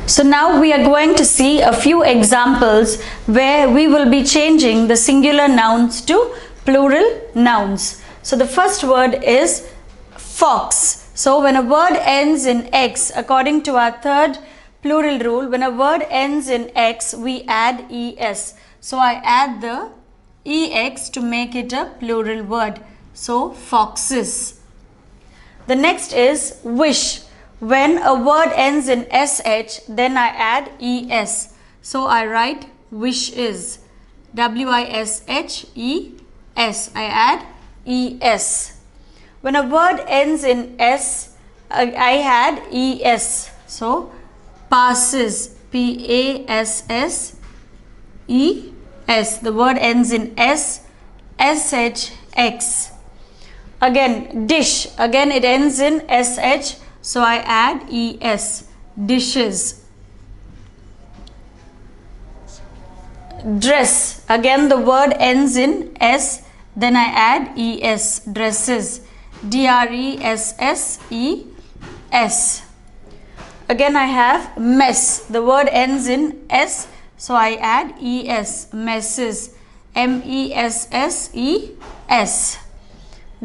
So now we are going to see a few examples where we will be changing the singular nouns to plural nouns. So the first word is fox. So when a word ends in X, according to our third plural rule, when a word ends in X, we add ES. So I add the EX to make it a plural word. So foxes. The next is wish. When a word ends in SH, then I add ES. So I write wishes. WISHES. I add ES. When a word ends in S, I add ES. So passes. PASSES. The word ends in S. SHX. Again, dish. Again, it ends in SH. So I add ES. Dishes. Dress. Again, the word ends in S. Then I add ES. Dresses. DRESSES. Again, I have mess. The word ends in S. So I add ES. Messes. MESSES.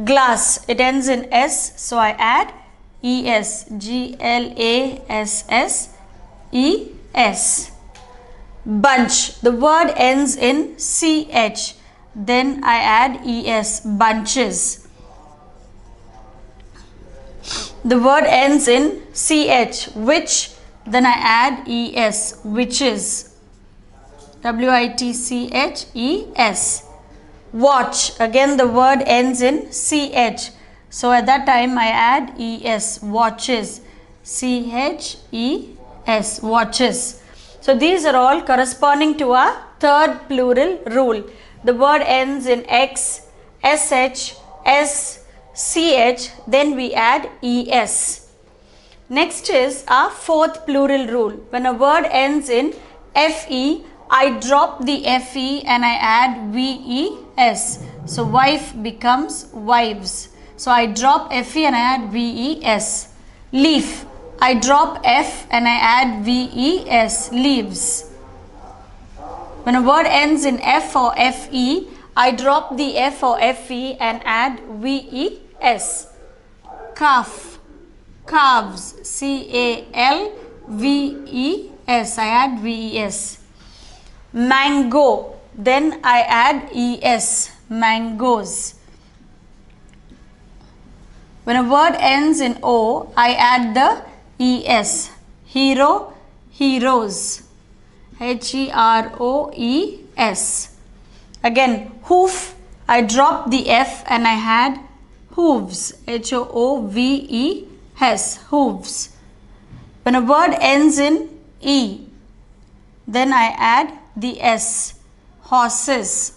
Glass. It ends in S. So I add ES. GLASSES. Bunch. The word ends in CH. Then I add ES. Bunches. The word ends in CH. Which. Then I add ES. Witches. WITCHES. Watch. Again, the word ends in CH. So at that time I add ES. Watches. CHES. Watches. So these are all corresponding to our third plural rule. The word ends in X, SH, S, CH. Then we add ES. Next is our fourth plural rule. When a word ends in FE, I drop the FE and I add VES. So wife becomes wives. So I drop FE and I add VES. Leaf. I drop F and I add VES. Leaves. When a word ends in F or FE, I drop the F or FE and add VES. Calf. Calves. CALVES. I add VES. Mango. Then I add ES. Mangoes. When a word ends in O, I add the ES. Hero, heroes. HEROES. Again, hoof. I drop the F and I add hooves. HOOVES. Hooves. When a word ends in E, then I add the S. Horses.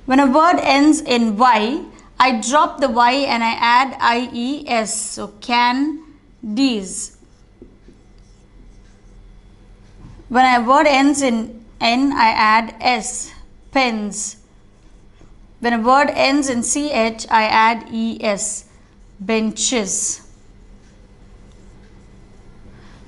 When a word ends in Y, I drop the Y and I add IES. So candies. When a word ends in N, I add S. Pens. When a word ends in CH, I add ES. Benches.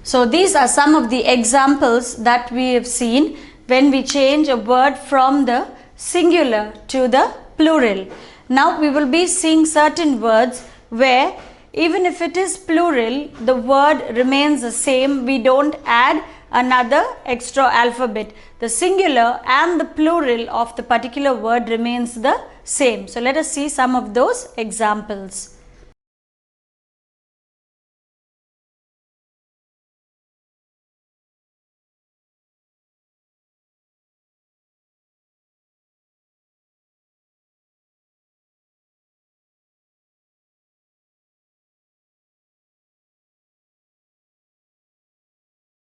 So these are some of the examples that we have seen when we change a word from the singular to the plural. Now we will be seeing certain words where even if it is plural, the word remains the same. We don't add another extra alphabet. The singular and the plural of the particular word remains the same. So let us see some of those examples.